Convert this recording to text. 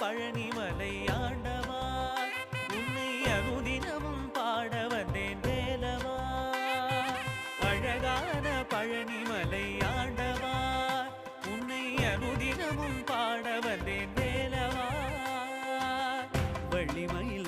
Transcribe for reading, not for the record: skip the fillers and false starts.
பழனிமலை ஆண்டவா உன்னை அனுதினமும் பாட வந்தேன் வேலவா அழகான பழனிமலை ஆண்டவா உன்னை அனுதினமும் பாட வந்தேன் வேலவா வள்ளிமயில்